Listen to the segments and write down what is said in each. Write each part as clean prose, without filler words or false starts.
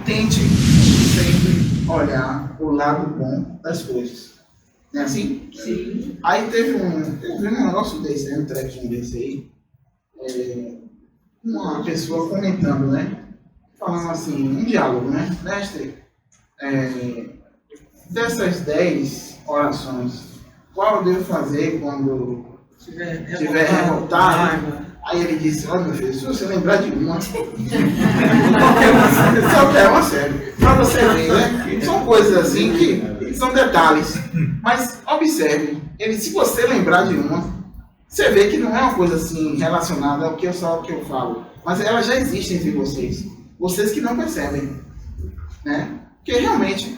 tente sempre olhar o lado bom das coisas. Não é assim? Sim. Aí eu vi um negócio desse, um trequinho desse aí, uma pessoa comentando, né? Falando assim, um diálogo, né? Mestre, dessas 10 orações, qual eu devo fazer quando estiver revoltado? Aí ele disse, olha meu filho, se você lembrar de uma, qualquer uma serve. Para você ver, né? São coisas assim que são detalhes. Mas observe, se você lembrar de uma, você vê que não é uma coisa assim relacionada ao que eu falo. Mas ela já existe entre vocês. Vocês que não percebem. Né? Porque realmente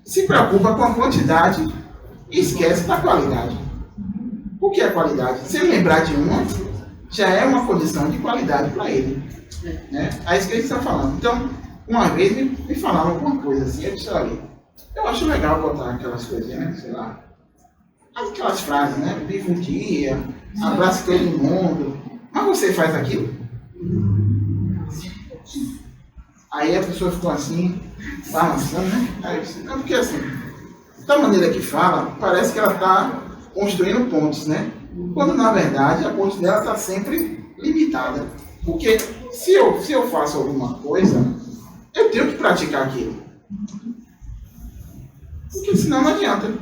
se preocupa com a quantidade e esquece da qualidade. O que é qualidade? Se ele lembrar de uma, já é uma condição de qualidade para ele. Né? É isso que a gente está falando. Então, uma vez me falaram alguma coisa assim, eu disse, olha, eu acho legal botar aquelas coisinhas, né? Sei lá, aquelas frases, né? Viva um dia, abraço todo mundo. Mas você faz aquilo? Aí a pessoa ficou assim, balançando, né? Aí eu disse, não, porque assim, da maneira que fala, parece que ela está construindo pontes, né? Quando na verdade a ponte dela está sempre limitada. Porque se eu faço alguma coisa, eu tenho que praticar aquilo. Porque senão não adianta.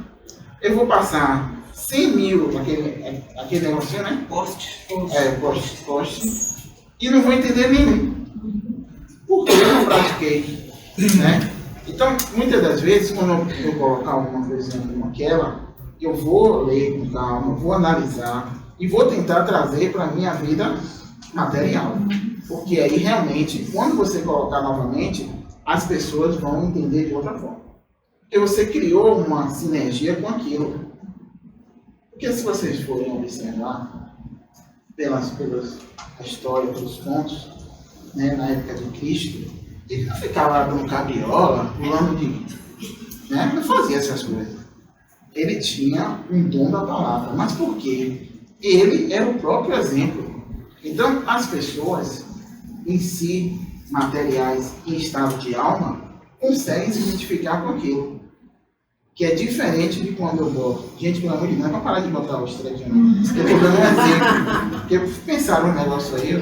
Eu vou passar 100 mil, aquele negócio, né? Poste, e não vou entender nenhum. Porque eu não pratiquei. Né? Então, muitas das vezes, quando eu colocar alguma coisa como aquela, eu vou ler com calma, vou analisar e vou tentar trazer para a minha vida material. Porque aí, realmente, quando você colocar novamente, as pessoas vão entender de outra forma. Porque você criou uma sinergia com aquilo. Porque se vocês forem observar pela história, pelos contos, né, na época de Cristo, ele não ficava dando cabriola, pulando né, não fazia essas coisas. Ele tinha um dom da palavra. Mas por quê? Ele era o próprio exemplo. Então, as pessoas em si, materiais em estado de alma, conseguem se identificar com aquilo. Que é diferente de quando eu boto. Gente, pelo amor de Deus, não é para parar de botar os trequinhos. Eu estou dando um exemplo. Porque pensaram um negócio aí,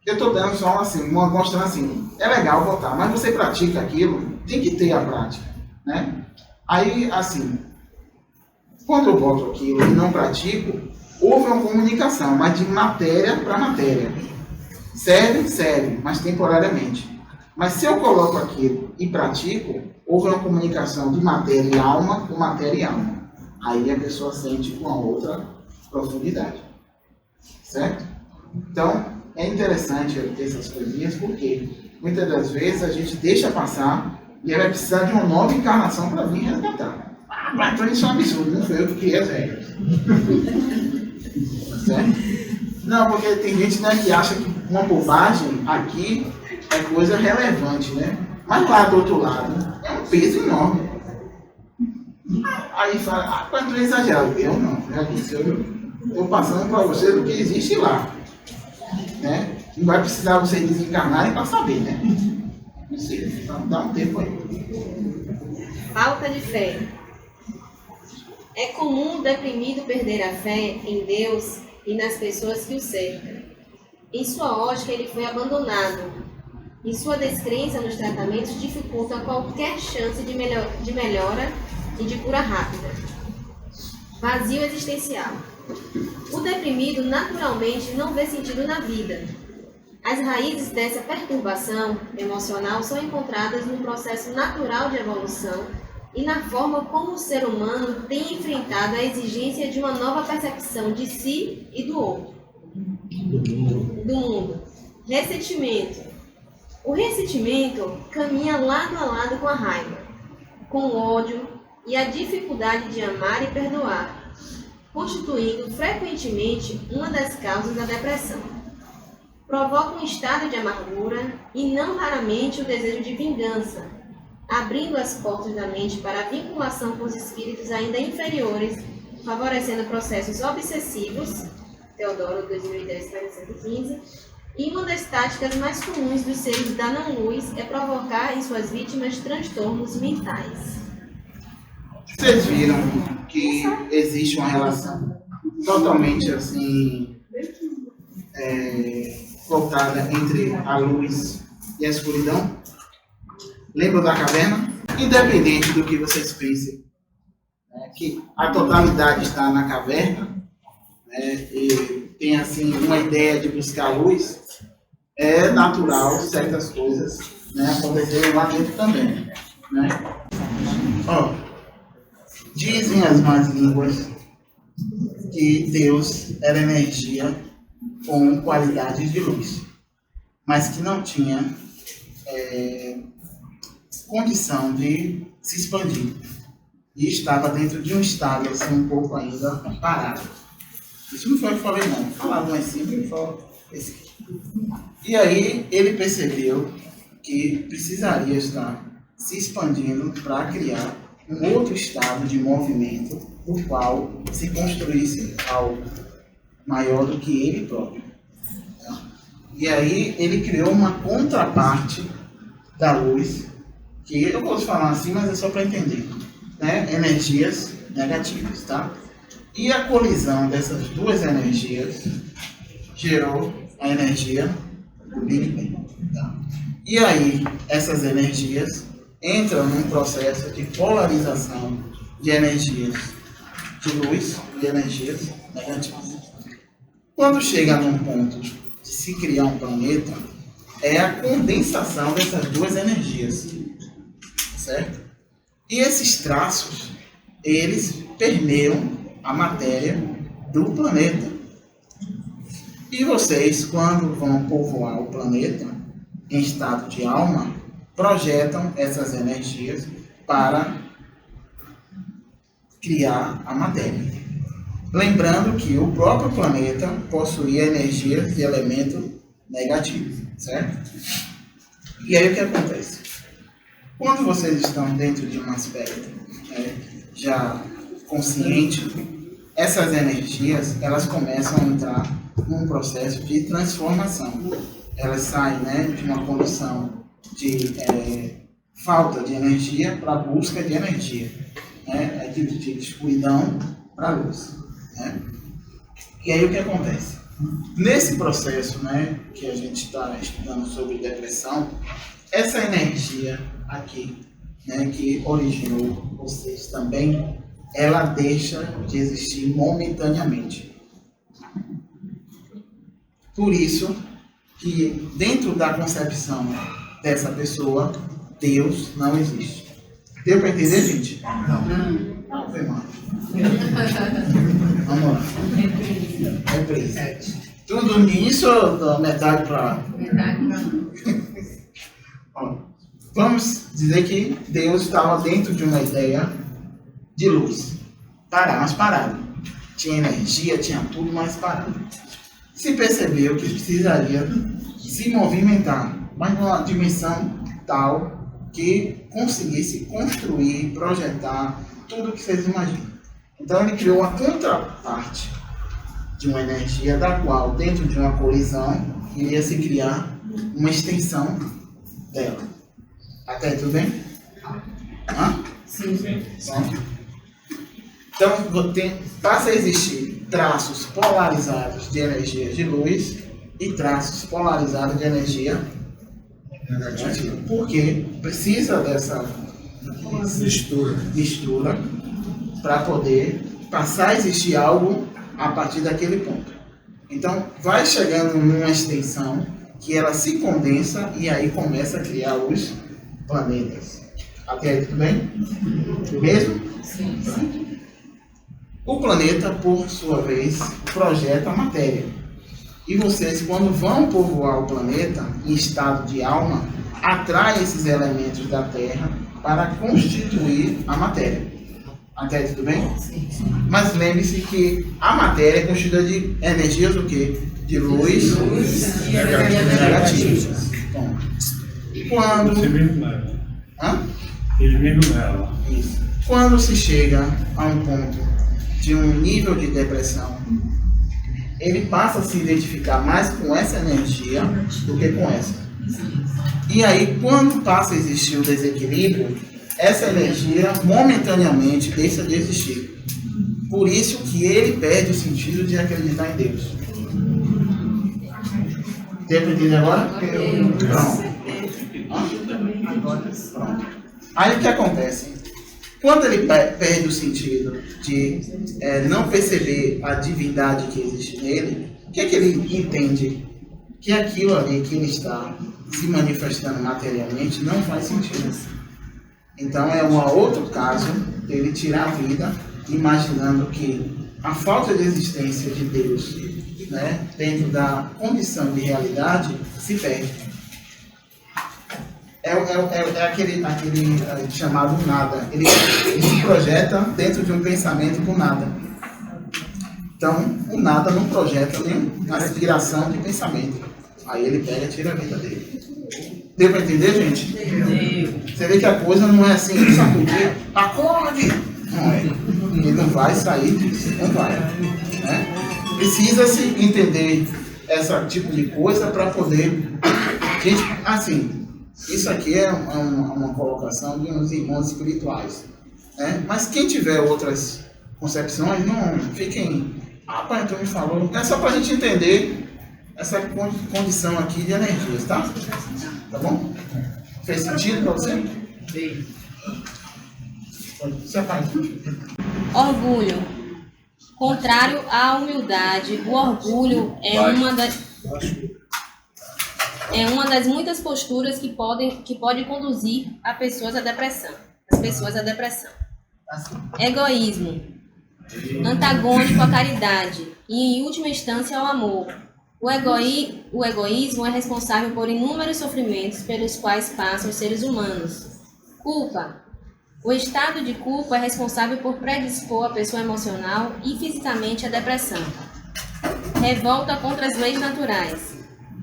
eu estou dando só assim, mostrando assim, é legal botar, mas você pratica aquilo, tem que ter a prática. Né? Aí, assim, quando eu boto aquilo e não pratico, houve uma comunicação, mas de matéria para matéria. Serve, mas temporariamente. Mas se eu coloco aquilo e pratico, houve uma comunicação de matéria e alma com matéria e alma. Aí a pessoa sente com a outra profundidade. Certo? Então, é interessante ter essas coisinhas, porque muitas das vezes a gente deixa passar e ela vai precisar de uma nova encarnação para vir resgatar. Mas então isso é um absurdo, não foi eu que criei as regras. Certo? Não, porque tem gente, né, que acha que uma bobagem aqui é coisa relevante, né? Mas lá do outro lado é um peso enorme. Aí fala, quando é exagerado. Eu não, já disse, eu estou passando para vocês o que existe lá. Né? Não vai precisar vocês desencarnarem para saber, né? Não sei, então dá um tempo aí. Falta de fé. É comum o deprimido perder a fé em Deus e nas pessoas que o cercam. Em sua ótica, ele foi abandonado. E sua descrença nos tratamentos dificulta qualquer chance de melhora e de cura rápida. Vazio existencial. O deprimido naturalmente não vê sentido na vida. As raízes dessa perturbação emocional são encontradas no processo natural de evolução e na forma como o ser humano tem enfrentado a exigência de uma nova percepção de si e do outro. Do mundo. Ressentimento. O ressentimento caminha lado a lado com a raiva, com o ódio e a dificuldade de amar e perdoar, constituindo frequentemente uma das causas da depressão. Provoca um estado de amargura e não raramente o desejo de vingança, abrindo as portas da mente para a vinculação com os espíritos ainda inferiores, favorecendo processos obsessivos, Teodoro 2010, página 115, E uma das táticas mais comuns dos seres da não-luz é provocar em suas vítimas transtornos mentais. Vocês viram que existe uma relação totalmente assim voltada entre a luz e a escuridão? Lembra da caverna? Independente do que vocês pensem, que a totalidade está na caverna, e tem assim uma ideia de buscar luz, é natural certas coisas acontecerem lá dentro também. Dizem as más línguas que Deus era energia com qualidades de luz, mas que não tinha condição de se expandir e estava dentro de um estado assim um pouco ainda parado. Isso não foi o que eu falei não, falava mais simples, eu falo esse aqui. E aí ele percebeu que precisaria estar se expandindo para criar um outro estado de movimento no qual se construísse algo maior do que ele próprio. E aí ele criou uma contraparte da luz, que eu posso falar assim, mas é só para entender, energias negativas, tá? E a colisão dessas duas energias gerou a energia do Big Bang, tá? E aí essas energias entram num processo de polarização de energias de luz e energias negativas. Quando chega num ponto de se criar um planeta, é a condensação dessas duas energias, certo? E esses traços, eles permeiam a matéria do planeta. E vocês, quando vão povoar o planeta em estado de alma, projetam essas energias para criar a matéria. Lembrando que o próprio planeta possuía energias de elemento negativo, certo? E aí o que acontece? Quando vocês estão dentro de um aspecto já consciente, essas energias elas começam a entrar num processo de transformação. Elas saem de uma condição de falta de energia para busca de energia, de escuridão para luz. E aí o que acontece? Nesse processo que a gente está estudando sobre depressão, essa energia aqui, que originou vocês também, ela deixa de existir momentaneamente. Por isso que dentro da concepção dessa pessoa, Deus não existe. Deu para entender, gente? Não. Foi mal. Vamos lá. Reprise. Tudo nisso ou metade para lá? Metade para lá. Vamos dizer que Deus estava dentro de uma ideia de luz. Mas parado. Tinha energia, tinha tudo, mas parado. Se percebeu que precisaria se movimentar, mas numa dimensão tal que conseguisse construir, projetar tudo o que vocês imaginam. Então ele criou uma contraparte de uma energia da qual, dentro de uma colisão, iria se criar uma extensão dela. Até aí, tudo bem? Sim. Então passa a existir traços polarizados de energia de luz e traços polarizados de energia negativa. Porque precisa dessa mistura para poder passar a existir algo a partir daquele ponto. Então vai chegando numa extensão que ela se condensa e aí começa a criar os planetas. Até aí tudo bem? Mesmo? Sim. O planeta, por sua vez, projeta a matéria. E vocês, quando vão povoar o planeta em estado de alma, atraem esses elementos da Terra para constituir a matéria. Até aí tudo bem? Sim. Mas lembre-se que a matéria é constituída de energias o quê? De luz e negativas. Bom, quando... Você mesmo leva. Ele mesmo leva. Isso. Quando se chega a um ponto de um nível de depressão ele passa a se identificar mais com essa energia do que com essa. E aí, quando passa a existir o desequilíbrio, essa energia momentaneamente deixa de existir. Por isso que ele perde o sentido de acreditar em Deus. Tem aprendido agora? Pronto. Pronto. Aí o que acontece? Quando ele perde o sentido de não perceber a divindade que existe nele, o que é que ele entende? Que aquilo ali que ele está se manifestando materialmente não faz sentido. Então é um outro caso dele tirar a vida imaginando que a falta de existência de Deus, né, dentro da condição de realidade se perde. É aquele chamado nada. Ele se projeta dentro de um pensamento do nada. Então, o nada não projeta nenhuma aspiração de pensamento. Aí ele pega e tira a vida dele. Deu para entender, gente? Você vê que a coisa não é assim, sacudir, acorde! Não é. Ele não vai sair disso, não vai. Né? Precisa-se entender esse tipo de coisa para poder... Gente, assim, isso aqui é uma colocação de uns irmãos espirituais. Né? Mas quem tiver outras concepções, não fiquem... Ah, pai, então me falou. É só para a gente entender essa condição aqui de energias, tá? Tá bom? Fez sentido para você? Sim. Se apaga. Orgulho. Contrário à humildade, o orgulho é uma das muitas posturas que pode conduzir as pessoas à depressão. Egoísmo. Antagônico à caridade e, em última instância, ao amor. O egoísmo é responsável por inúmeros sofrimentos pelos quais passam os seres humanos. Culpa. O estado de culpa é responsável por predispor a pessoa emocional e fisicamente à depressão. Revolta contra as leis naturais.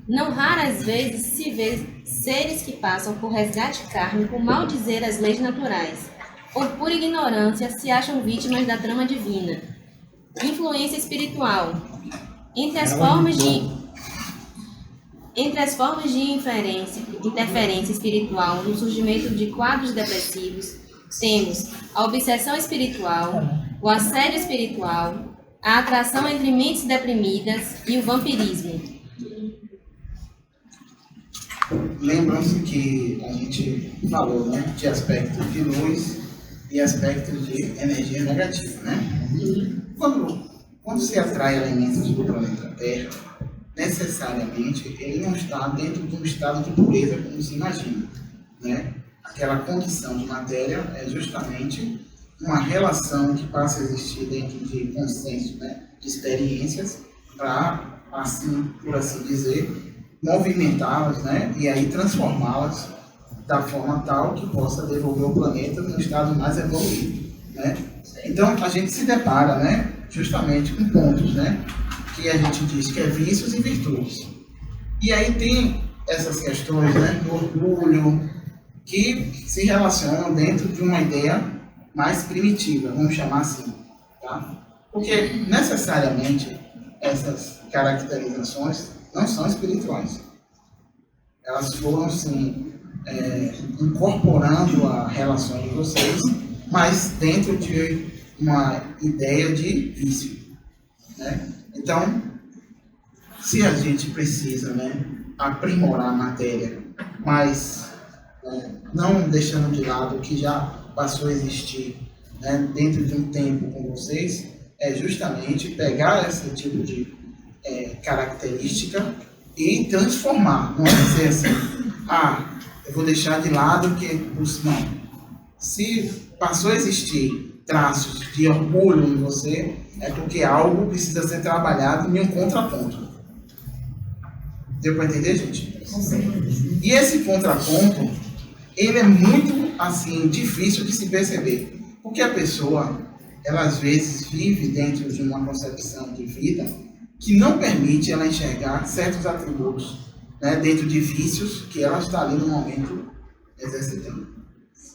Não raras vezes se vê seres que passam por resgate kármico maldizer as leis naturais, ou por ignorância se acham vítimas da trama divina. Influência espiritual. Entre as formas de interferência espiritual no surgimento de quadros depressivos, temos a obsessão espiritual, o assédio espiritual, a atração entre mentes deprimidas e o vampirismo. Lembram-se que a gente falou, né, de aspectos de luz e aspectos de energia negativa, né? Quando se atrai elementos do planeta Terra, necessariamente ele não está dentro de um estado de pureza como se imagina, né? Aquela condição de matéria é justamente uma relação que passa a existir dentro de consenso, né, de experiências para, assim, por assim dizer, movimentá-las, né, e aí transformá-las da forma tal que possa devolver o planeta num estado mais evoluído, né? Então a gente se depara, né, justamente com pontos, né, que a gente diz que é vícios e virtudes. E aí tem essas questões, né, do orgulho, que se relacionam dentro de uma ideia mais primitiva, vamos chamar assim, tá? Porque necessariamente essas caracterizações não são espirituais. Elas foram, sim, incorporando a relação de vocês, mas dentro de uma ideia de vício, né? Então, se a gente precisa, né, aprimorar a matéria, mas não deixando de lado o que já passou a existir, né, dentro de um tempo com vocês, é justamente pegar esse tipo de característica e transformar. Não é dizer assim, eu vou deixar de lado que... Não. Se passou a existir traços de orgulho em você, é porque algo precisa ser trabalhado em um contraponto. Deu para entender, gente? E esse contraponto, ele é muito, assim, difícil de se perceber. Porque a pessoa, ela às vezes vive dentro de uma concepção de vida que não permite ela enxergar certos atributos, né, dentro de vícios que ela está ali no momento exercitando.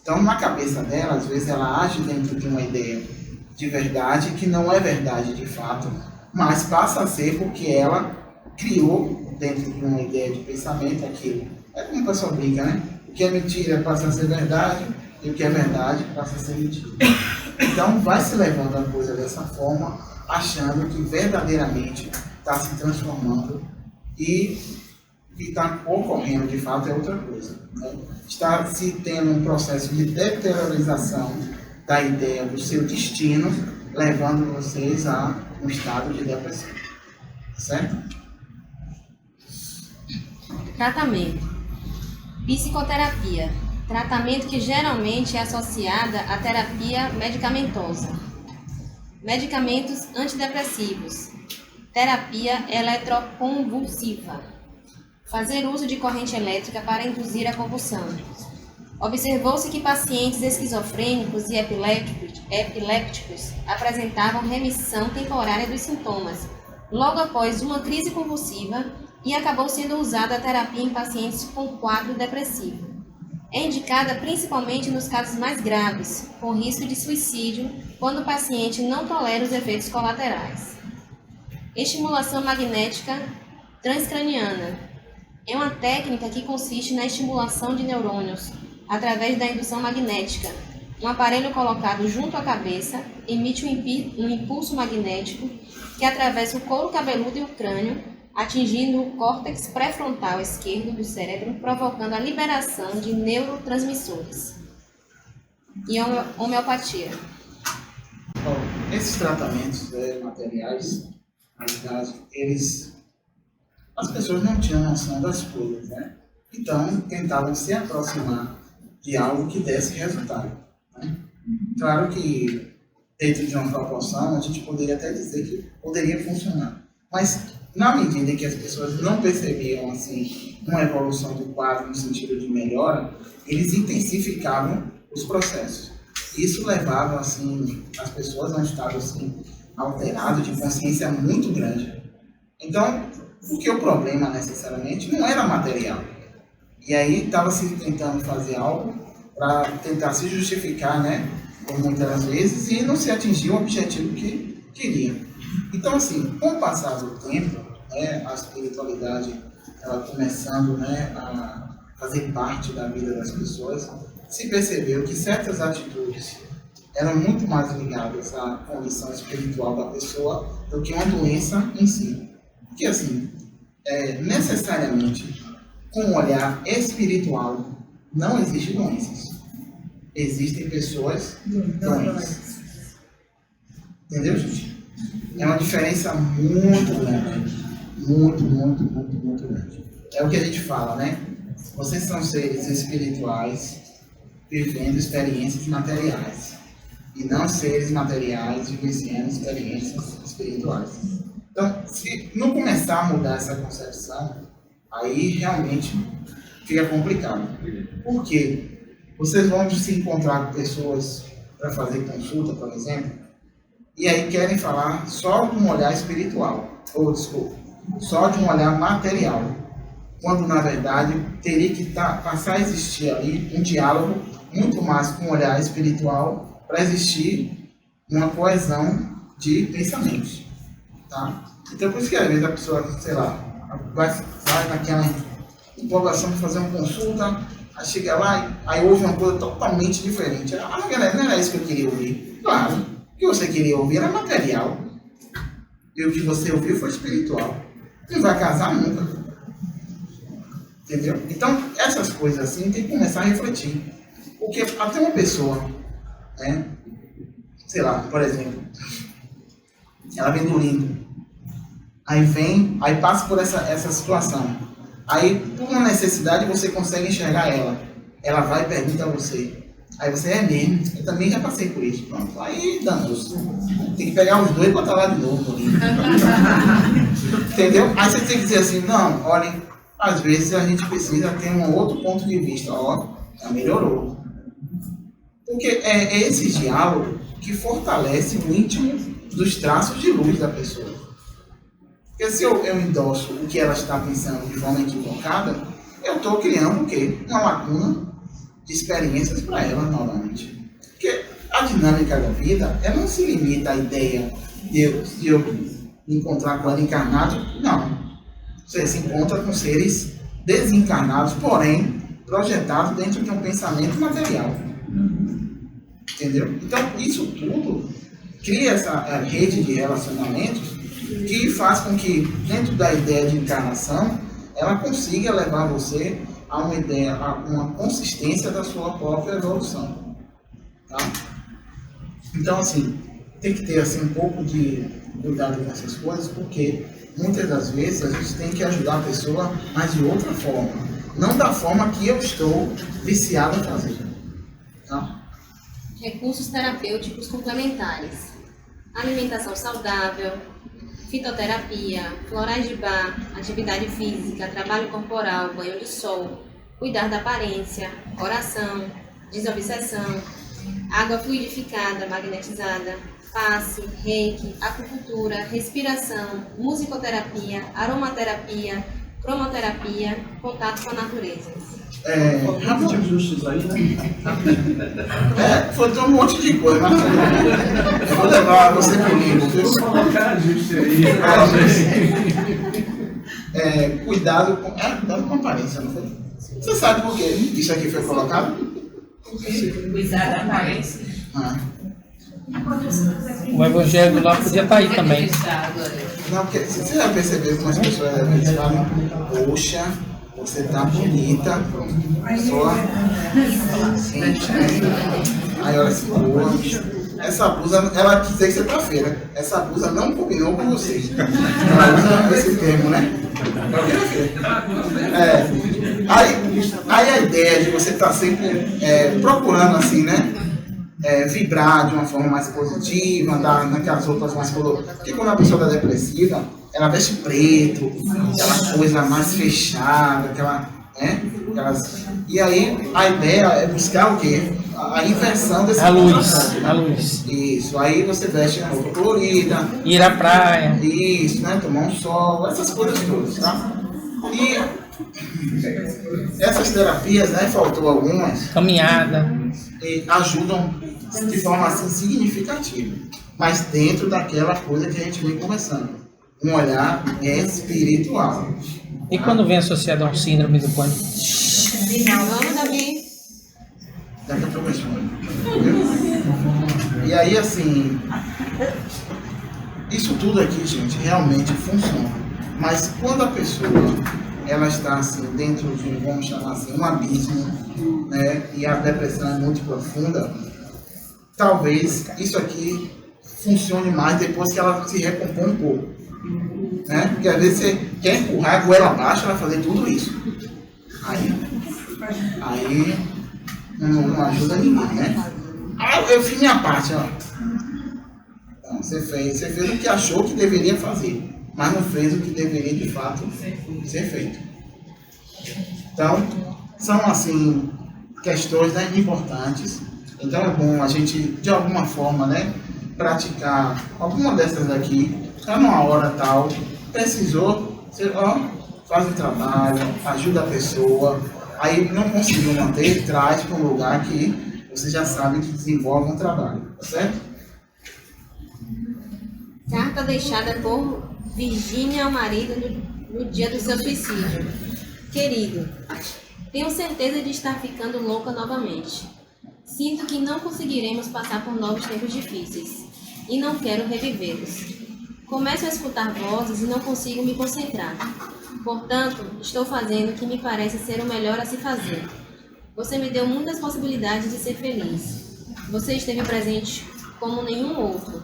Então, na cabeça dela, às vezes ela age dentro de uma ideia de verdade que não é verdade de fato, mas passa a ser porque ela criou dentro de uma ideia de pensamento aquilo. É como o pessoal brinca, né? O que é mentira passa a ser verdade e o que é verdade passa a ser mentira. Então vai se levando a coisa dessa forma, achando que verdadeiramente está se transformando e o que está ocorrendo de fato é outra coisa. Né? Está se tendo um processo de deteriorização da ideia do seu destino, levando vocês a um estado de depressão. Certo? Tratamento. Psicoterapia. Tratamento que geralmente é associada à terapia medicamentosa. Medicamentos antidepressivos. Terapia eletroconvulsiva. Fazer uso de corrente elétrica para induzir a convulsão. Observou-se que pacientes esquizofrênicos e epilépticos apresentavam remissão temporária dos sintomas, logo após uma crise convulsiva, e acabou sendo usada a terapia em pacientes com quadro depressivo. É indicada principalmente nos casos mais graves, com risco de suicídio, quando o paciente não tolera os efeitos colaterais. Estimulação magnética transcraniana. É uma técnica que consiste na estimulação de neurônios através da indução magnética. Um aparelho colocado junto à cabeça emite um impulso magnético que atravessa o couro cabeludo e o crânio, atingindo o córtex pré-frontal esquerdo do cérebro, provocando a liberação de neurotransmissores. E homeopatia. Bom, esses tratamentos materiais, na verdade, as pessoas não tinham noção das coisas, né? Então, tentavam se aproximar de algo que desse resultado. Né? Claro que, dentro de uma proporção, a gente poderia até dizer que poderia funcionar. Mas, na medida em que as pessoas não percebiam assim, uma evolução do quadro no sentido de melhora, eles intensificavam os processos. Isso levava assim, as pessoas a um estado assim, alterado, de consciência muito grande. Então, porque o problema necessariamente não era material. E aí estava se tentando fazer algo para tentar se justificar, né, por muitas vezes, e não se atingir o objetivo que queria. Então, assim, com o passar do tempo, né, a espiritualidade ela começando, né, a fazer parte da vida das pessoas, se percebeu que certas atitudes eram muito mais ligadas à condição espiritual da pessoa do que uma doença em si. Porque, assim, necessariamente, com um olhar espiritual, não existem doenças. Existem pessoas doentes. Entendeu, gente? É uma diferença muito grande. Muito grande. É o que a gente fala, né? Vocês são seres espirituais vivendo experiências materiais. E não seres materiais vivenciando experiências espirituais. Então, se não começar a mudar essa concepção, aí realmente fica complicado. Por quê? Vocês vão se encontrar com pessoas para fazer consulta, por exemplo, e aí querem falar só de um olhar espiritual, ou desculpa, só de um olhar material, quando na verdade teria que passar a existir ali um diálogo muito mais com um olhar espiritual para existir uma coesão de pensamentos, tá? Então por isso que às vezes a pessoa, sei lá, vai naquela empolgação de fazer uma consulta, aí chega lá, aí ouve uma coisa totalmente diferente. Ah, galera, não era isso que eu queria ouvir. Claro, o que você queria ouvir era material. E o que você ouviu foi espiritual. Não vai casar nunca. Entendeu? Então, essas coisas assim tem que começar a refletir. Porque até uma pessoa, né, sei lá, por exemplo, ela vem dormindo. Aí passa por essa situação. Aí, por uma necessidade, você consegue enxergar ela. Ela vai e pergunta a você. Aí você é mesmo. Eu também já passei por isso. Pronto. Aí, danos. Tem que pegar os dois e botar lá de novo. Entendeu? Aí você tem que dizer assim, não, olha, às vezes a gente precisa ter um outro ponto de vista. Ó, já melhorou. Porque é esse diálogo que fortalece o íntimo dos traços de luz da pessoa. Porque se eu endosso o que ela está pensando de forma equivocada, eu estou criando o quê? Uma lacuna de experiências para ela novamente. Porque a dinâmica da vida, ela não se limita à ideia de eu encontrar com ela encarnado, não. Você se encontra com seres desencarnados, porém projetados dentro de um pensamento material. Entendeu? Então, isso tudo cria essa rede de relacionamentos que faz com que, dentro da ideia de encarnação, ela consiga levar você a uma ideia, a uma consistência da sua própria evolução. Tá? Então, assim, tem que ter assim, um pouco de cuidado com essas coisas, porque muitas das vezes a gente tem que ajudar a pessoa, mas de outra forma. Não da forma que eu estou viciado a fazer. Tá? Recursos terapêuticos complementares. Alimentação saudável, fitoterapia, florais de bar, atividade física, trabalho corporal, banho de sol, cuidar da aparência, oração, desobsessão, água fluidificada, magnetizada, passe, reiki, acupuntura, respiração, musicoterapia, aromaterapia, cromoterapia, contato com a natureza. Rapidinho. Ajustes aí, né? Foi um monte de coisa, mas eu vou levar você comigo, viu? Vou colocar ajuste aí. Cuidado com. Cuidado com a aparência, não foi? Você sabe por que isso aqui foi colocado? Cuidar da aparência. O evangelho lá podia estar aí também. Não, porque você já percebeu que umas pessoas às vezes falam, poxa, você tá bonita, só aí olha assim, boa, essa blusa, ela quis dizer que você tá feia, essa blusa não combinou com você. Ela usa esse termo, né? Aí a ideia de você estar sempre procurando assim, né? Vibrar de uma forma mais positiva, andar naquelas roupas mais coloridas. Porque quando a pessoa está depressiva, ela veste preto, aquela coisa mais fechada, e aí a ideia é buscar o quê? A inversão desse A luz. Isso, aí você veste uma roupa colorida. Ir à praia. Isso, né? Tomar um sol, essas coisas todas, tá? E essas terapias, né? Faltou algumas. Caminhada. E ajudam de forma assim significativa, mas dentro daquela coisa que a gente vem conversando, um olhar espiritual. E quando vem associado a um síndrome do pânico? Vamos, Davi. Daqui a pouco eu respondo. E aí, assim, isso tudo aqui, gente, realmente funciona. Mas quando a pessoa ela está assim dentro de um, vamos chamar assim, um abismo, né, e a depressão é muito profunda, talvez isso aqui funcione mais depois que ela se recompõe um pouco, né? Porque às vezes você quer empurrar a goela abaixo, ela fazer tudo isso, aí não ajuda ninguém, né? Eu fiz minha parte, ó. Então, você fez o que achou que deveria fazer, mas não fez o que deveria de fato ser feito. Então, são assim questões, né, importantes. Então é bom a gente, de alguma forma, né, praticar alguma dessas aqui. Está numa hora tal, precisou, você faz o trabalho, ajuda a pessoa. Aí não conseguiu manter, traz para um lugar que você já sabe que desenvolve um trabalho, tá certo? Carta deixada por Virgínia ao marido no dia do seu suicídio. Querido, tenho certeza de estar ficando louca novamente. Sinto que não conseguiremos passar por novos tempos difíceis e não quero revivê-los. Começo a escutar vozes e não consigo me concentrar. Portanto, estou fazendo o que me parece ser o melhor a se fazer. Você me deu muitas possibilidades de ser feliz. Você esteve presente como nenhum outro.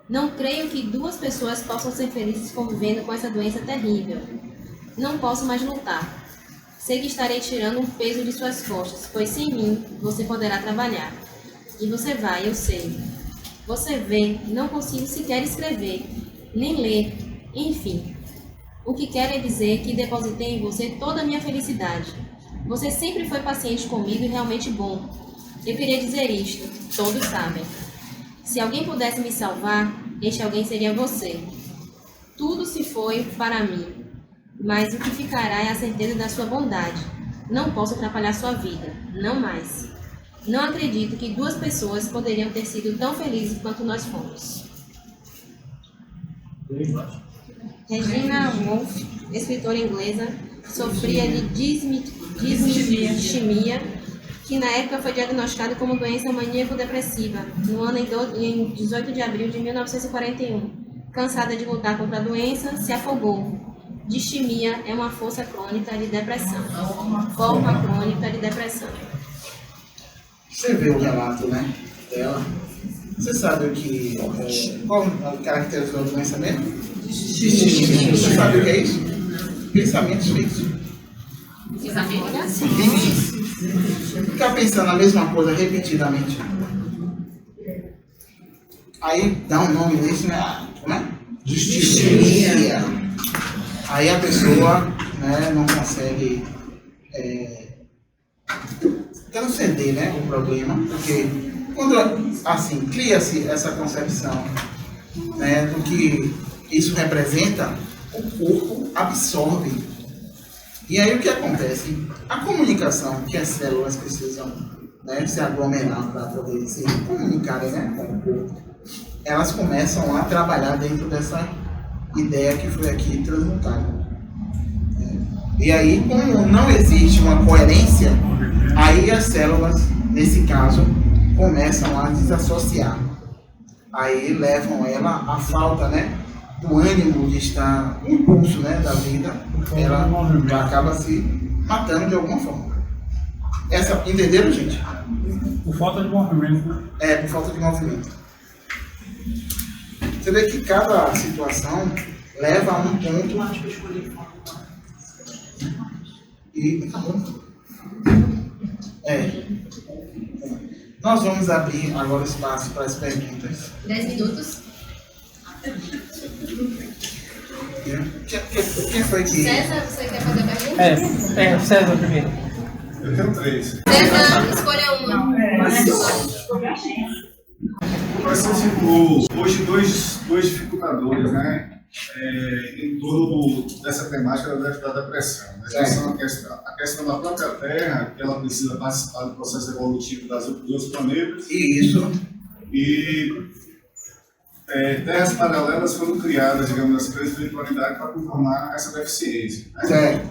Não creio que duas pessoas possam ser felizes convivendo com essa doença terrível. Não posso mais lutar. Sei que estarei tirando um peso de suas costas, pois sem mim você poderá trabalhar. E você vai, eu sei. Você vê, não consigo sequer escrever, nem ler, enfim. O que quero é dizer que depositei em você toda a minha felicidade. Você sempre foi paciente comigo e realmente bom. Eu queria dizer isto, todos sabem. Se alguém pudesse me salvar, este alguém seria você. Tudo se foi para mim, mas o que ficará é a certeza da sua bondade. Não posso atrapalhar sua vida, não mais. Não acredito que duas pessoas poderiam ter sido tão felizes quanto nós fomos. Regina Wolf, escritora inglesa, sofria de dismia, que na época foi diagnosticada como doença maníaco-depressiva, no ano em 18 de abril de 1941. Cansada de lutar contra a doença, se afogou. Distimia é uma força crônica de depressão. Forma crônica de depressão. Você vê o relato, né, dela. Você sabe o que... qual caracterizou a doença mesmo? Você sabe o que é isso? Pensamentos fixos. Ficar pensando a mesma coisa repetidamente. Aí dá um nome nisso, né? Como é? Distimia. Aí a pessoa, né, não consegue transcender, né, o problema, porque quando assim cria-se essa concepção, né, do que isso representa, o corpo absorve. E aí o que acontece? A comunicação que as células precisam, né, se aglomerar para poder se comunicarem, né, com o corpo, elas começam a trabalhar dentro dessa ideia que foi aqui transmutada. E aí, como não existe uma coerência, aí as células, nesse caso, começam a desassociar. Aí levam ela à falta, né, do ânimo de estar, o impulso, né, da vida, ela acaba se matando de alguma forma. Entenderam, gente? Por falta de movimento, né? Por falta de movimento. Você vê que cada situação leva a um ponto e acabou. Nós vamos abrir agora espaço para as perguntas. 10 minutos. Quem foi que... César, você quer fazer a pergunta? César primeiro. Eu tenho 3. César, escolha uma. Você circulou hoje dois dificultadores, né? Em torno dessa temática da depressão. Né? A questão da própria Terra, que ela precisa participar do processo evolutivo dos outros planetas. Isso. E terras paralelas foram criadas, digamos assim, pela espiritualidade para conformar essa deficiência. Né? Certo.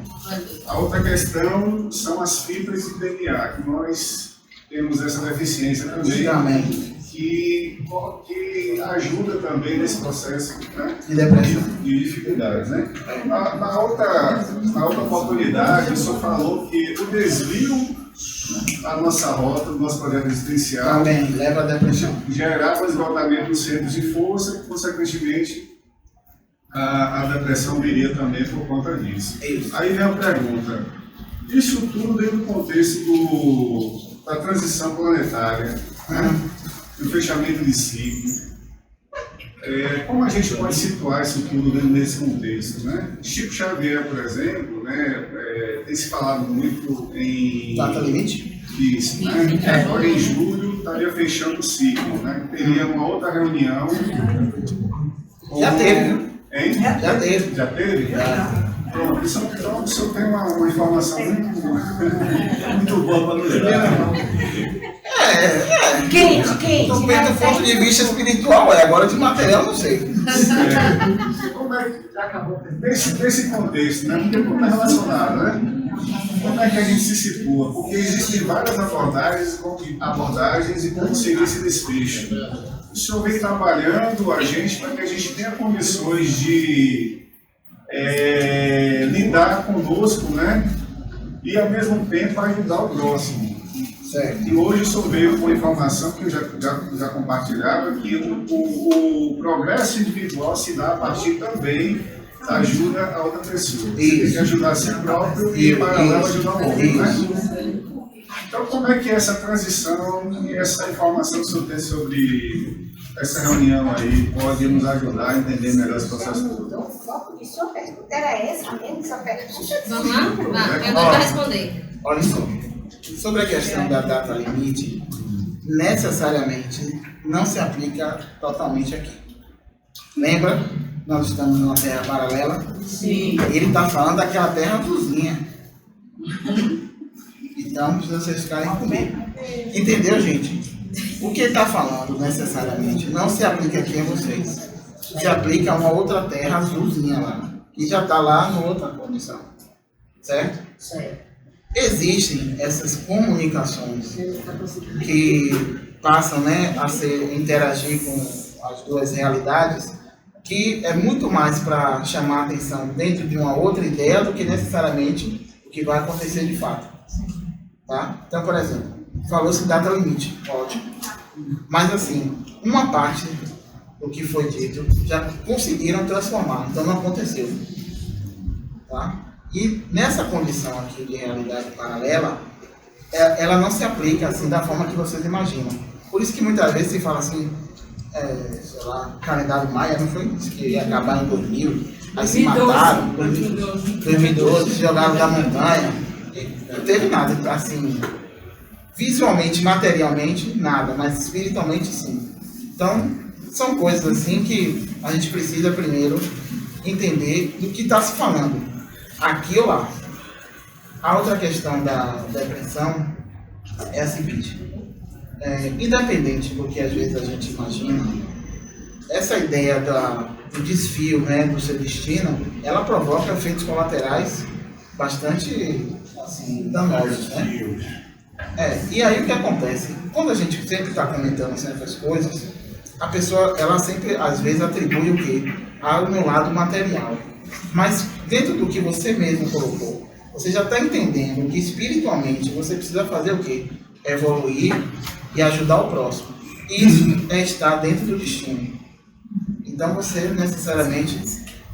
A outra questão são as fibras de DNA, que nós temos essa deficiência também, que ajuda também nesse processo, né, de depressão, de dificuldades. Né? Na outra oportunidade, o senhor falou que o desvio da nossa rota, do nosso projeto existencial, também leva à depressão. Gerava o esgotamento dos centros de força e, consequentemente, a depressão viria também por conta disso. Isso. Aí vem a pergunta: isso tudo dentro do contexto da transição planetária, né? Do fechamento de ciclo. Como a gente pode situar isso tudo dentro desse contexto? Né? Chico Xavier, por exemplo, né, tem se falado muito em... Data limite? Isso, né? Que agora em julho estaria fechando o ciclo, né? Teria uma outra reunião. Já teve, né? Hein? Já teve. Já teve? Já. Pronto, então o senhor tem uma informação muito boa para nos dar. Quente. Então, do ponto de vista espiritual, agora de material, não sei. Como é que, nesse contexto, né? Porque como é relacionado, né? Como é que a gente se situa? Porque existem várias abordagens e como seria esse desfecho. O senhor vem trabalhando a gente para que a gente tenha condições de lidar conosco, né? E ao mesmo tempo ajudar o próximo. Certo. E hoje o senhor veio com informação que eu já compartilhava, que o progresso individual se dá a partir também da ajuda a outra pessoa. Você tem que ajudar a si próprio e, em paralelo, ajudar o outro, né? Então, como é que é essa transição e essa informação que o senhor tem sobre essa reunião aí pode nos ajudar a entender melhor esse processo todo? Então, o foco de sua pergunta era essa mesmo, sua pergunta. Vamos lá? Eu vou responder. Olha só, sobre a questão da data limite, necessariamente não se aplica totalmente aqui. Lembra? Nós estamos numa terra paralela. Sim. Ele está falando daquela terra azulzinha. Então, precisa vocês ficarem comigo. Entendeu, gente? O que ele está falando necessariamente não se aplica aqui a vocês. se aplica a uma outra terra azulzinha lá, que já está lá em outra condição, certo? Certo. Existem essas comunicações que passam, né, a interagir com as duas realidades, que é muito mais para chamar a atenção dentro de uma outra ideia do que necessariamente o que vai acontecer de fato. Tá? Então, por exemplo, falou-se data limite, ótimo. Mas assim, uma parte do que foi dito já conseguiram transformar, então não aconteceu. Tá? E nessa condição aqui de realidade paralela, ela não se aplica assim da forma que vocês imaginam. Por isso que muitas vezes se fala assim, sei lá, calendário maia, não foi? Isso que ia acabar em 2000, aí se mataram, 2012, se jogaram da montanha, não teve nada, assim, visualmente, materialmente, nada, mas espiritualmente sim. Então, são coisas assim que a gente precisa primeiro entender do que está se falando, aqui ou lá. A outra questão da depressão é a seguinte, independente do que às vezes a gente imagina, essa ideia do desvio, né, do seu destino, ela provoca efeitos colaterais bastante assim, danosos, né? E aí o que acontece? Quando a gente sempre está comentando certas coisas, a pessoa, ela sempre, às vezes, atribui o quê? Ao meu lado material. Mas dentro do que você mesmo colocou, você já está entendendo que espiritualmente você precisa fazer o quê? Evoluir e ajudar o próximo. Isso é estar dentro do destino. Então você necessariamente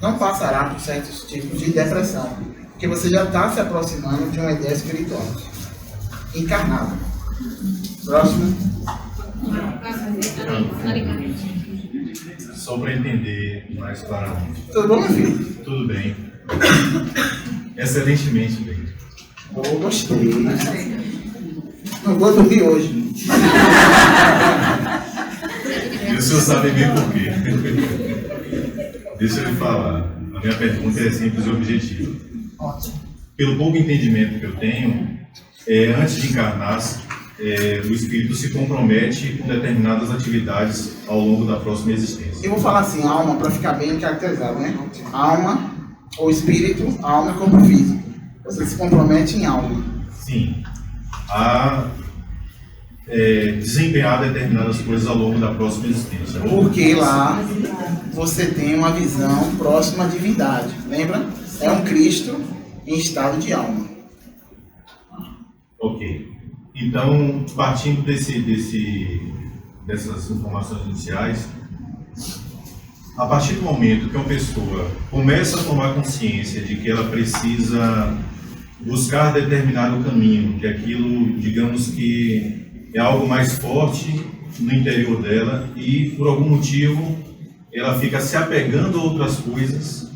não passará por certos tipos de depressão, porque você já está se aproximando de uma ideia espiritual encarnada. Próximo. Só para entender mais claramente. Tudo bom, meu filho? Tudo bem. Excelentemente bem. Eu gostei. Não vou dormir hoje. E o senhor sabe bem por quê. Deixa eu lhe falar. A minha pergunta é simples e objetiva. Pelo pouco entendimento que eu tenho, antes de encarnar, o espírito se compromete com determinadas atividades ao longo da próxima existência. Eu vou falar assim, alma, para ficar bem caracterizado, né? Alma, ou espírito, alma é corpo físico. Você se compromete em algo. Sim. A desempenhar determinadas coisas ao longo da próxima existência. Porque lá você tem uma visão próxima à divindade. Lembra? É um Cristo em estado de alma. Ok. Então, partindo dessas informações iniciais, a partir do momento que uma pessoa começa a tomar consciência de que ela precisa buscar determinado caminho, que aquilo, digamos que é algo mais forte no interior dela e, por algum motivo, ela fica se apegando a outras coisas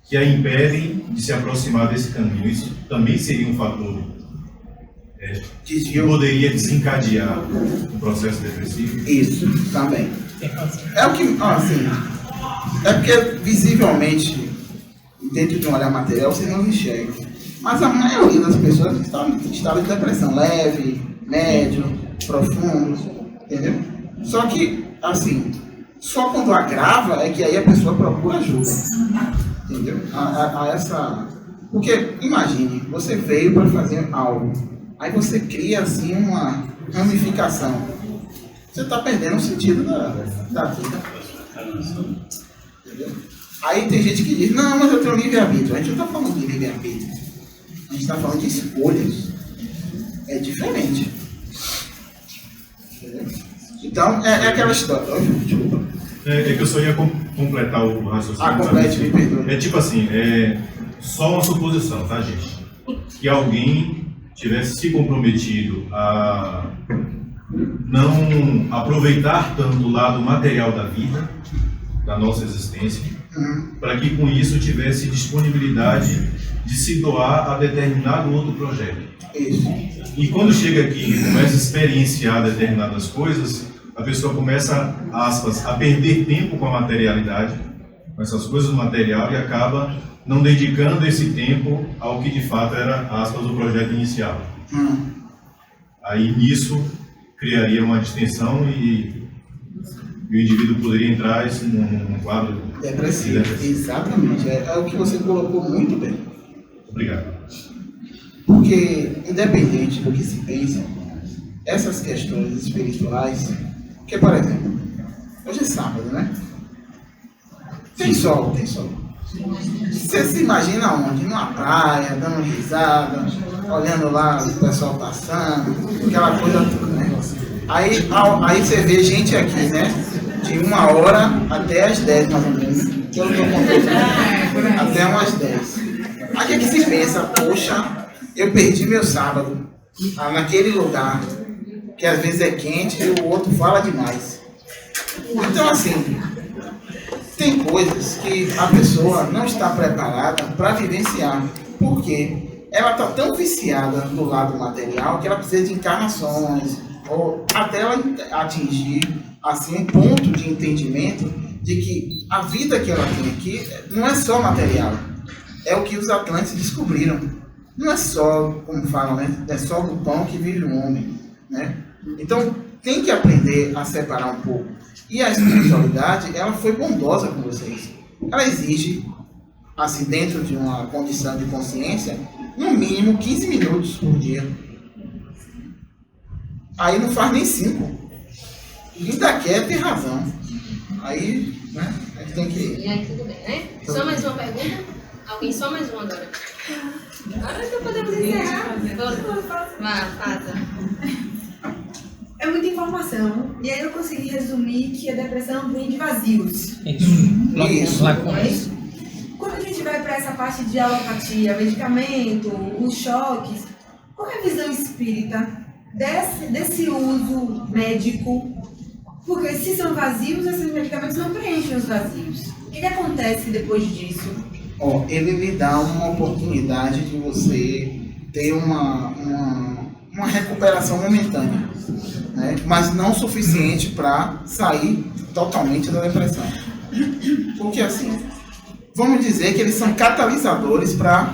que a impedem de se aproximar desse caminho. Isso também seria um fator que poderia desencadear um processo depressivo? Isso, também. É o que, assim, é porque visivelmente, dentro de um olhar material, você não enxerga. Mas a maioria das pessoas está em estado de depressão leve, médio, profundo, entendeu? Só que, assim, só quando agrava é que aí a pessoa procura ajuda, entendeu? Porque, imagine, você veio para fazer algo, aí você cria, assim, uma ramificação. Você está perdendo o sentido da vida. Entendeu? Aí tem gente que diz, não, mas eu tenho livre-arbítrio. A gente não está falando de livre-arbítrio. A gente está falando de escolhas. É diferente. Entendeu? Então, é aquela história. Desculpa. É que eu só ia completar o raciocínio. Complete, me perdoe. É tipo assim, só uma suposição, tá, gente? Que alguém tivesse se comprometido a não aproveitar tanto o lado material da vida, da nossa existência, para que com isso tivesse disponibilidade de se doar a determinado outro projeto. Isso. E quando chega aqui e começa a experienciar determinadas coisas, a pessoa começa, aspas, a perder tempo com a materialidade, com essas coisas do material, e acaba não dedicando esse tempo ao que de fato era, aspas, o projeto inicial. Aí nisso criaria uma distensão e e o indivíduo poderia entrar num quadro Depressivo. Exatamente. É o que você colocou muito bem. Obrigado. Porque, independente do que se pensa, essas questões espirituais, porque, por exemplo, hoje é sábado, né? Tem sol. Você se imagina onde? Numa praia, dando risada, olhando lá o pessoal passando, aquela coisa toda, né? Aí você vê gente aqui, né? De 1h até as 10, mais ou menos. Que eu estou contando. Até umas 10. Aí o que se pensa? Poxa, eu perdi meu sábado naquele lugar, que às vezes é quente e o outro fala demais. Então, assim, tem coisas que a pessoa não está preparada para vivenciar. Por quê? Ela está tão viciada do lado material que ela precisa de encarnações, ou até ela atingir assim, um ponto de entendimento de que a vida que ela tem aqui não é só material. É o que os atlantes descobriram. Não é só, como falam, né? É só do pão que vive o homem, né? Então, tem que aprender a separar um pouco. E a espiritualidade, ela foi bondosa com vocês. Ela exige, assim, dentro de uma condição de consciência, no mínimo 15 minutos por dia. Aí não faz nem 5. Ainda quer ter razão. Aí, né, a gente tem que ir. E aí tudo bem, né? Só mais uma pergunta? Alguém? Só mais uma agora. Agora que podemos encerrar. Vá, faça. É muita informação. E aí eu consegui resumir que a depressão vem de vazios. Isso. Lacunas. Quando a gente vai para essa parte de alopatia, medicamento, os choques, qual é a visão espírita desse uso médico? Porque se são vazios, esses medicamentos não preenchem os vazios. O que acontece depois disso? Ele lhe dá uma oportunidade de você ter uma recuperação momentânea, né? Mas não suficiente para sair totalmente da depressão. Porque assim, vamos dizer que eles são catalisadores para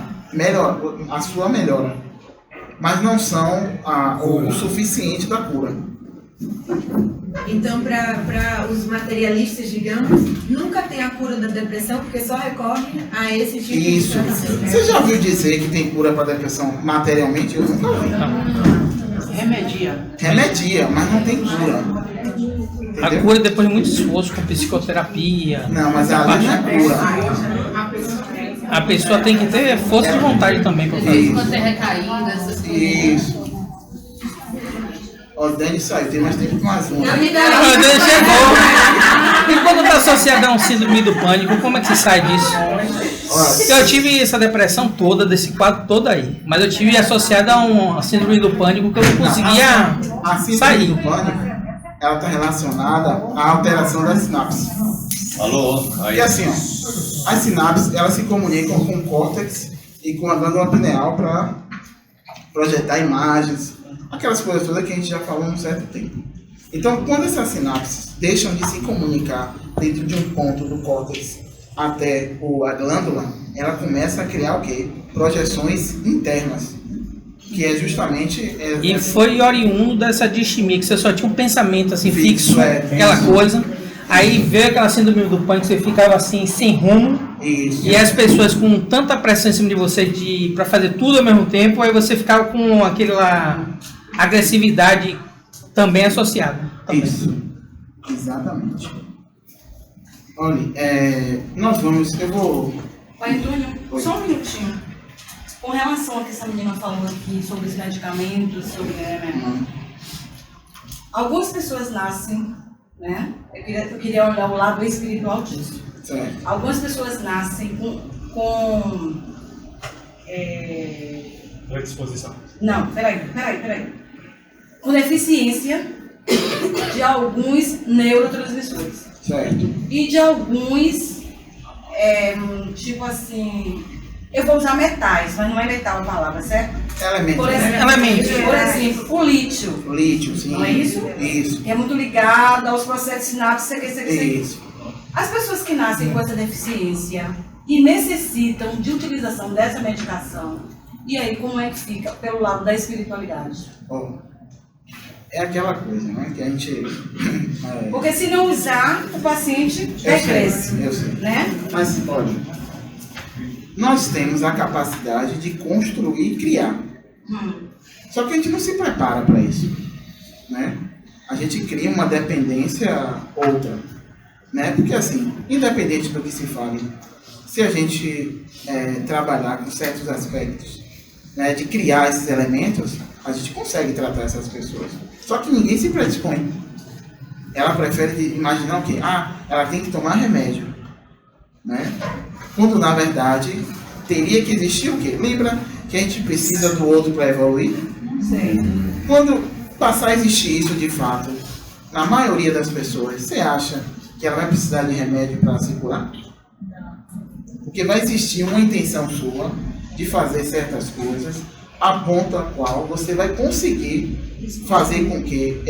a sua melhora, mas não são o suficiente da cura. Então, para os materialistas, digamos, nunca tem a cura da depressão, porque só recorre a esse tipo de Isso. tratamento. Você já ouviu dizer que tem cura para depressão materialmente? Eu nunca vi. Remedia, mas não tem cura. A Entendeu? cura depois de muito esforço com psicoterapia. Não, mas ali não é cura. A pessoa tem que ter força de vontade também para fazer. Isso. Quando é recaída, essas coisas. Isso. Ó, o Dani saiu, tem mais tempo que mais um. Ah, Deus chegou. E quando está associado a um síndrome do pânico, como é que você sai disso? Eu tive essa depressão toda, desse quadro todo aí. Mas eu tive associado a um síndrome do pânico que eu não conseguia A síndrome sair. do pânico, ela está relacionada à alteração das sinapses. Alô? Porque assim, ó, as sinapses, elas se comunicam com o córtex e com a glândula pineal para projetar imagens, aquelas coisas todas que a gente já falou há um certo tempo. Então, quando essas sinapses deixam de se comunicar dentro de um ponto do córtex até a glândula, ela começa a criar o quê? Projeções internas, que é justamente... E foi oriundo dessa distimia, que você só tinha um pensamento assim fixo, aquela isso. coisa. Aí veio aquela síndrome do pânico, você ficava assim, sem rumo. Isso. E as pessoas com tanta pressão em cima de você para fazer tudo ao mesmo tempo, aí você ficava com aquela agressividade também associada. Também. Isso. Exatamente. Olha, eu vou... Pai Antônio, Oi. só um minutinho. Com relação ao que essa menina falou aqui sobre os medicamentos, sobre algumas pessoas nascem, né? Eu queria olhar o lado espiritual disso. Certo. Algumas pessoas nascem com Predisposição. não, peraí. Com deficiência de alguns neurotransmissores. Certo. E de alguns, tipo assim, eu vou usar metais, mas não é metal a palavra, certo? Elemento. Por exemplo, o lítio, O lítio, sim. não é isso? Isso. Que é muito ligado aos processos sinápticos, Isso. As pessoas que nascem com essa deficiência e necessitam de utilização dessa medicação, e aí como é que fica pelo lado da espiritualidade? Ó, é aquela coisa, né? Que a gente... Porque se não usar, o paciente decresce. Eu sei. Né? Mas, olha, nós temos a capacidade de construir e criar. Só que a gente não se prepara para isso, né? A gente cria uma dependência outra, né? Porque assim, independente do que se fale, se a gente trabalhar com certos aspectos, né, de criar esses elementos, a gente consegue tratar essas pessoas. Só que ninguém se predispõe. Ela prefere imaginar o quê? Ah, ela tem que tomar remédio, né? Quando na verdade teria que existir o quê? Lembra que a gente precisa do outro para evoluir? Sim. Quando passar a existir isso de fato, na maioria das pessoas, você acha que ela vai precisar de remédio para se curar? Porque vai existir uma intenção sua de fazer certas coisas, a ponto a qual você vai conseguir fazer com que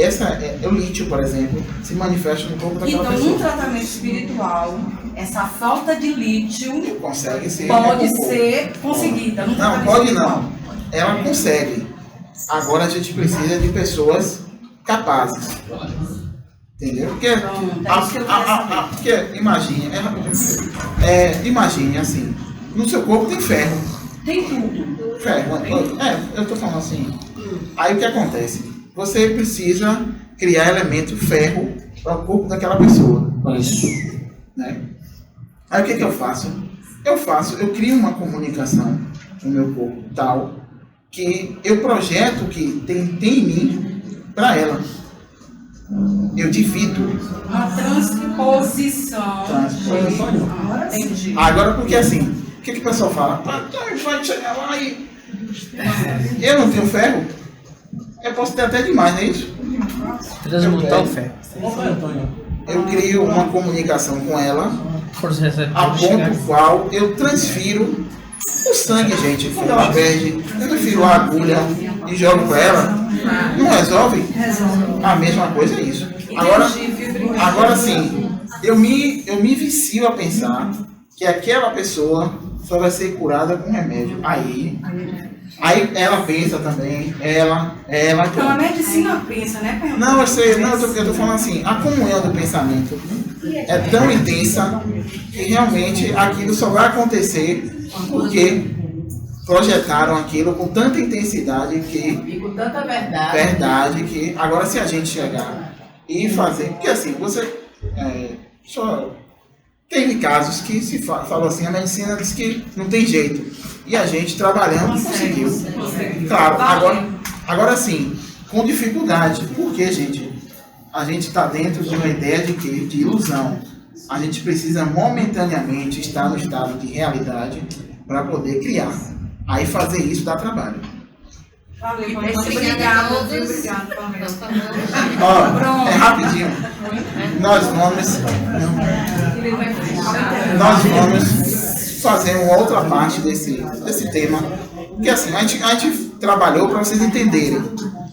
o lítio, por exemplo, se manifeste no corpo daquela Então, pessoa. no tratamento espiritual, essa falta de lítio Consegue ser pode recompor. ser conseguida. No Não, tratamento pode espiritual. não. Ela consegue. Agora a gente precisa de pessoas capazes. Entendeu? Porque, Pronto, é isso que eu queria saber. porque imagine, imagine assim, no seu corpo tem ferro. Tem tudo. Ferro. Eu tô falando assim. Aí o que acontece? Você precisa criar elemento ferro para o corpo daquela pessoa. Isso. Né? Aí o que eu faço? Eu crio uma comunicação no meu corpo tal que eu projeto o que tem em mim para ela. Eu divido. Uma transposição. Entendi. Agora, porque assim, o que o pessoal fala? Vai chegar lá e... Eu não tenho ferro? Eu posso ter até demais, não é isso? Transmutar o ferro. Eu crio uma comunicação com ela, Força receptora. a ponto qual eu transfiro o sangue, gente. Quando ela perde, eu transfiro a agulha e jogo para ela. Não resolve? Resolve. A mesma coisa é isso. Agora sim, eu me vicio a pensar que aquela pessoa só vai ser curada com remédio. Aí ela pensa também, ela. Então a medicina pensa, né? Pergunta. Não, eu sei, não, eu tô falando assim, a comunhão do pensamento é tão intensa que realmente aquilo só vai acontecer porque projetaram aquilo com tanta intensidade que... E com tanta verdade. que agora se a gente chegar e fazer... Porque assim, você... só teve casos que se falou assim, a medicina diz que não tem jeito. E a gente trabalhando conseguiu. Claro, agora sim, com dificuldade. Porque, gente, a gente está dentro de uma ideia de quê? De ilusão. A gente precisa momentaneamente estar no estado de realidade para poder criar. Aí fazer isso dá trabalho. Valeu, Obrigada obrigada, a todos. obrigada, Pamela. Ó, rapidinho. Nós vamos fazer uma outra parte desse tema. Porque assim, a gente trabalhou para vocês entenderem.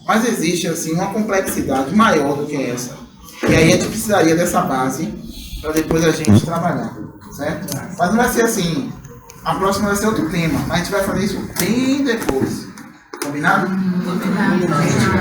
Mas existe assim uma complexidade maior do que essa. E aí a gente precisaria dessa base para depois a gente trabalhar. Certo? Mas não vai ser assim. A próxima vai ser outro tema. Mas a gente vai fazer isso bem depois. Combinado? Combinado.